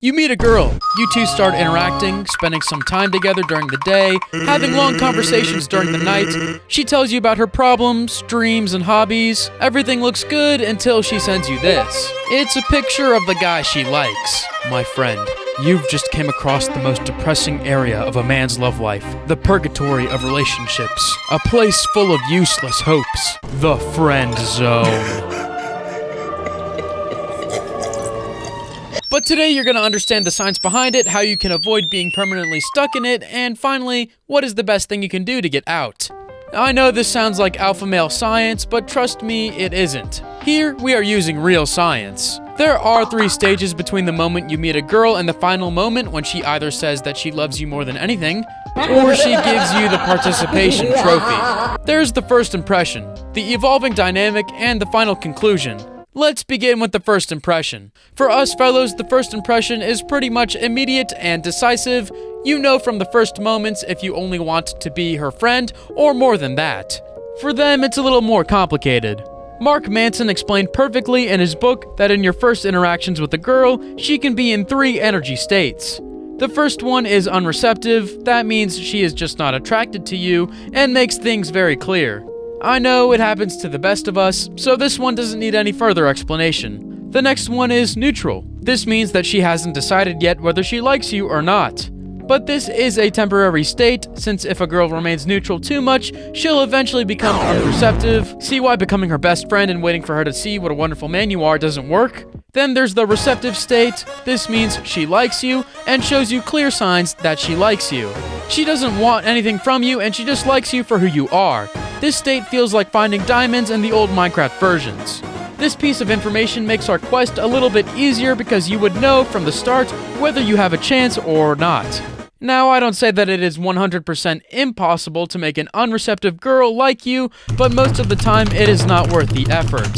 You meet a girl, you two start interacting, spending some time together during the day, having long conversations during the night. She tells you about her problems, dreams, and hobbies. Everything looks good until she sends you this. It's a picture of the guy she likes. My friend, you've just came across the most depressing area of a man's love life, the purgatory of relationships, a place full of useless hopes, the friend zone. But today you're going to understand the science behind it, how you can avoid being permanently stuck in it, and finally, what is the best thing you can do to get out. I know this sounds like alpha male science, but trust me, it isn't. Here, we are using real science. There are 3 stages between the moment you meet a girl and the final moment when she either says that she loves you more than anything, or she gives you the participation trophy. There's the first impression, the evolving dynamic, and the final conclusion. Let's begin with the first impression. For us fellows, the first impression is pretty much immediate and decisive. You know from the first moments if you only want to be her friend or more than that. For them, it's a little more complicated. Mark Manson explained perfectly in his book that in your first interactions with a girl, she can be in 3 energy states. The first one is unreceptive. That means she is just not attracted to you and makes things very clear. I know it happens to the best of us, so this one doesn't need any further explanation. The next one is neutral. This means that she hasn't decided yet whether she likes you or not. But this is a temporary state, since if a girl remains neutral too much, she'll eventually become unreceptive. See why becoming her best friend and waiting for her to see what a wonderful man you are doesn't work? Then there's the receptive state. This means she likes you and shows you clear signs that she likes you. She doesn't want anything from you and she just likes you for who you are. This state feels like finding diamonds in the old Minecraft versions. This piece of information makes our quest a little bit easier because you would know from the start whether you have a chance or not. Now, I don't say that it is 100% impossible to make an unreceptive girl like you, but most of the time it is not worth the effort.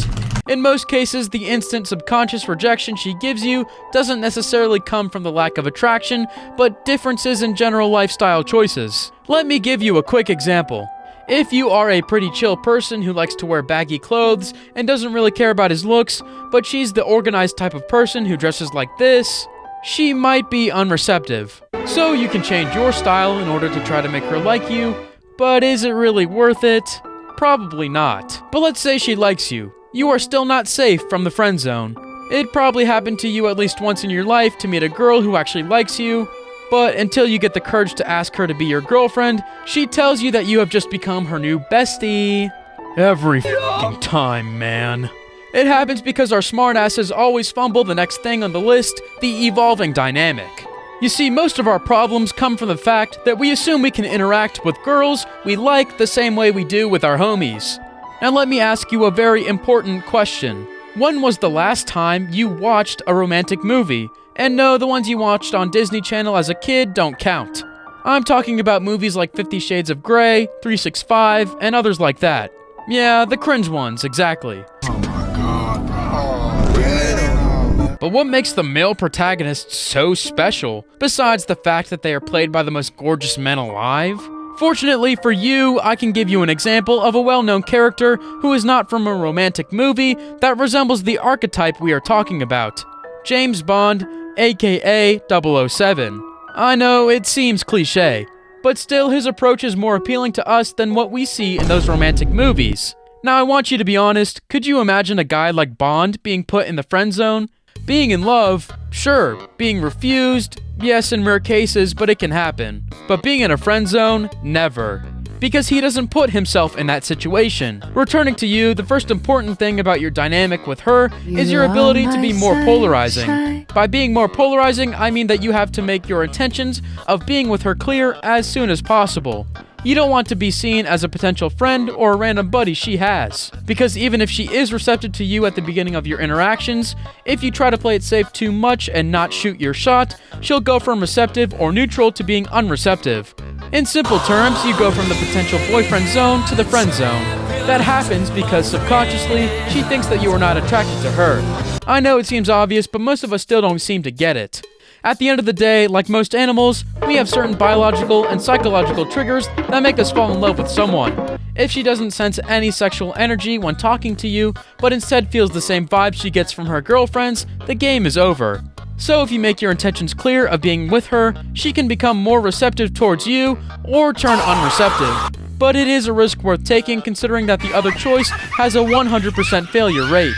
In most cases, the instant subconscious rejection she gives you doesn't necessarily come from the lack of attraction, but differences in general lifestyle choices. Let me give you a quick example. If you are a pretty chill person who likes to wear baggy clothes and doesn't really care about his looks, but she's the organized type of person who dresses like this, she might be unreceptive. So you can change your style in order to try to make her like you, but is it really worth it? Probably not. But let's say she likes you. You are still not safe from the friend zone. It probably happened to you at least once in your life to meet a girl who actually likes you, but until you get the courage to ask her to be your girlfriend, she tells you that you have just become her new bestie. Every f***ing time, man. It happens because our smartasses always fumble the next thing on the list, the evolving dynamic. You see, most of our problems come from the fact that we assume we can interact with girls we like the same way we do with our homies. Now let me ask you a very important question. When was the last time you watched a romantic movie? And no, the ones you watched on Disney Channel as a kid don't count. I'm talking about movies like 50 Shades of Grey, 365, and others like that. Yeah, the cringe ones, exactly. But what makes the male protagonists so special, besides the fact that they are played by the most gorgeous men alive? Fortunately for you, I can give you an example of a well-known character who is not from a romantic movie that resembles the archetype we are talking about. James Bond, aka 007. I know, it seems cliche, but still his approach is more appealing to us than what we see in those romantic movies. Now I want you to be honest, could you imagine a guy like Bond being put in the friend zone? Being in love, sure. Being refused, yes, in rare cases, but it can happen. But being in a friend zone, never. Because he doesn't put himself in that situation. Returning to you, the first important thing about your dynamic with her is your ability to be more polarizing. By being more polarizing, I mean that you have to make your intentions of being with her clear as soon as possible. You don't want to be seen as a potential friend or a random buddy she has. Because even if she is receptive to you at the beginning of your interactions, if you try to play it safe too much and not shoot your shot, she'll go from receptive or neutral to being unreceptive. In simple terms, you go from the potential boyfriend zone to the friend zone. That happens because subconsciously, she thinks that you are not attracted to her. I know it seems obvious, but most of us still don't seem to get it. At the end of the day, like most animals, we have certain biological and psychological triggers that make us fall in love with someone. If she doesn't sense any sexual energy when talking to you, but instead feels the same vibe she gets from her girlfriends, the game is over. So if you make your intentions clear of being with her, she can become more receptive towards you or turn unreceptive. But it is a risk worth taking considering that the other choice has a 100% failure rate.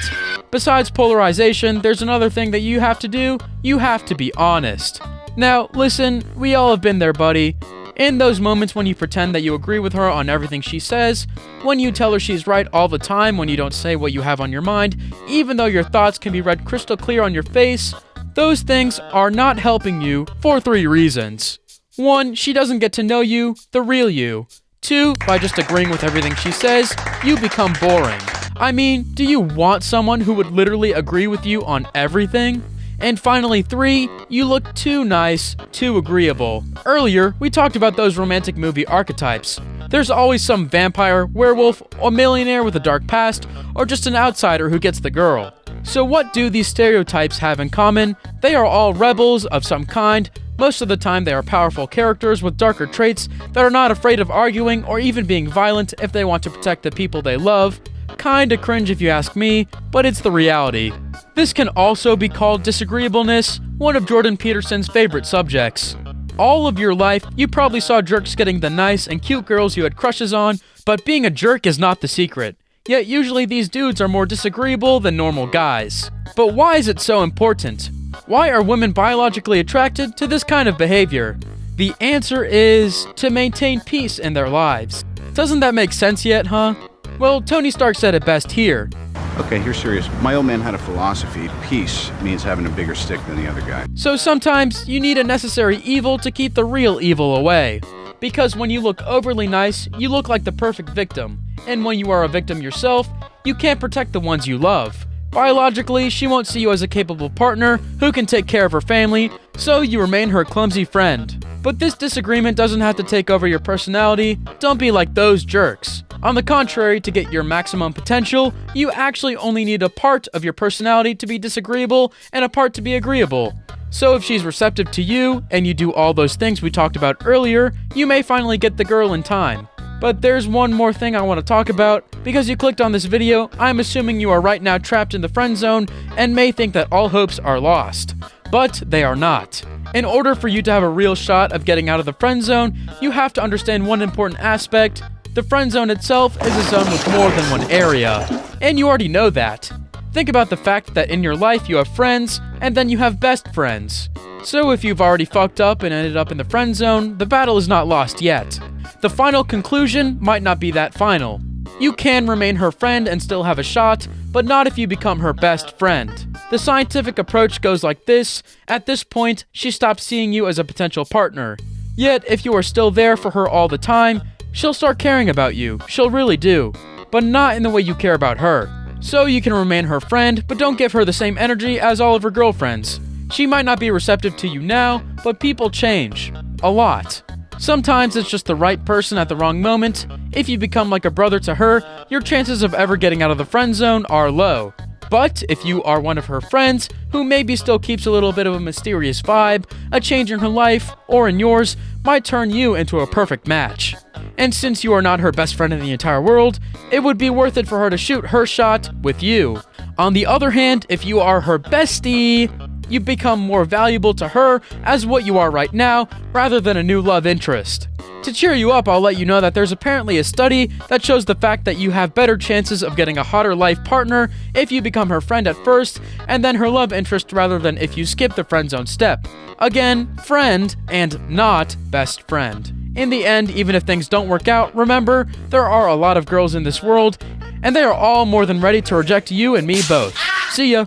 Besides polarization, there's another thing that you have to do. You have to be honest. Now, listen, we all have been there, buddy. In those moments when you pretend that you agree with her on everything she says, when you tell her she's right all the time, when you don't say what you have on your mind, even though your thoughts can be read crystal clear on your face, those things are not helping you for 3 reasons. 1, she doesn't get to know you, the real you. 2, by just agreeing with everything she says, you become boring. I mean, do you want someone who would literally agree with you on everything? And finally 3, you look too nice, too agreeable. Earlier, we talked about those romantic movie archetypes. There's always some vampire, werewolf, a millionaire with a dark past, or just an outsider who gets the girl. So what do these stereotypes have in common? They are all rebels of some kind. Most of the time they are powerful characters with darker traits that are not afraid of arguing or even being violent if they want to protect the people they love. Kinda cringe if you ask me, but it's the reality. This can also be called disagreeableness, one of Jordan Peterson's favorite subjects. All of your life, you probably saw jerks getting the nice and cute girls you had crushes on, but being a jerk is not the secret. Yet usually these dudes are more disagreeable than normal guys. But why is it so important? Why are women biologically attracted to this kind of behavior? The answer is to maintain peace in their lives. Doesn't that make sense yet, huh? Well, Tony Stark said it best here. Okay, you're serious. My old man had a philosophy. Peace means having a bigger stick than the other guy. So sometimes you need a necessary evil to keep the real evil away. Because when you look overly nice, you look like the perfect victim. And when you are a victim yourself, you can't protect the ones you love. Biologically, she won't see you as a capable partner who can take care of her family, so you remain her clumsy friend. But this disagreement doesn't have to take over your personality. Don't be like those jerks. On the contrary, to get your maximum potential, you actually only need a part of your personality to be disagreeable and a part to be agreeable. So if she's receptive to you, and you do all those things we talked about earlier, you may finally get the girl in time. But there's one more thing I want to talk about. Because you clicked on this video, I'm assuming you are right now trapped in the friend zone and may think that all hopes are lost. But they are not. In order for you to have a real shot of getting out of the friend zone, you have to understand one important aspect. The friend zone itself is a zone with more than one area. And you already know that. Think about the fact that in your life you have friends, and then you have best friends. So if you've already fucked up and ended up in the friend zone, the battle is not lost yet. The final conclusion might not be that final. You can remain her friend and still have a shot, but not if you become her best friend. The scientific approach goes like this. At this point, she stops seeing you as a potential partner. Yet, if you are still there for her all the time, she'll start caring about you. She'll really do. But not in the way you care about her. So you can remain her friend, but don't give her the same energy as all of her girlfriends. She might not be receptive to you now, but people change. A lot. Sometimes it's just the right person at the wrong moment. If you become like a brother to her, your chances of ever getting out of the friend zone are low. But if you are one of her friends, who maybe still keeps a little bit of a mysterious vibe, a change in her life, or in yours, might turn you into a perfect match. And since you are not her best friend in the entire world, it would be worth it for her to shoot her shot with you. On the other hand, if you are her bestie, you become more valuable to her as what you are right now, rather than a new love interest. To cheer you up, I'll let you know that there's apparently a study that shows the fact that you have better chances of getting a hotter life partner if you become her friend at first, and then her love interest rather than if you skip the friend zone step. Again, friend and not best friend. In the end, even if things don't work out, remember, there are a lot of girls in this world, and they are all more than ready to reject you and me both. See ya!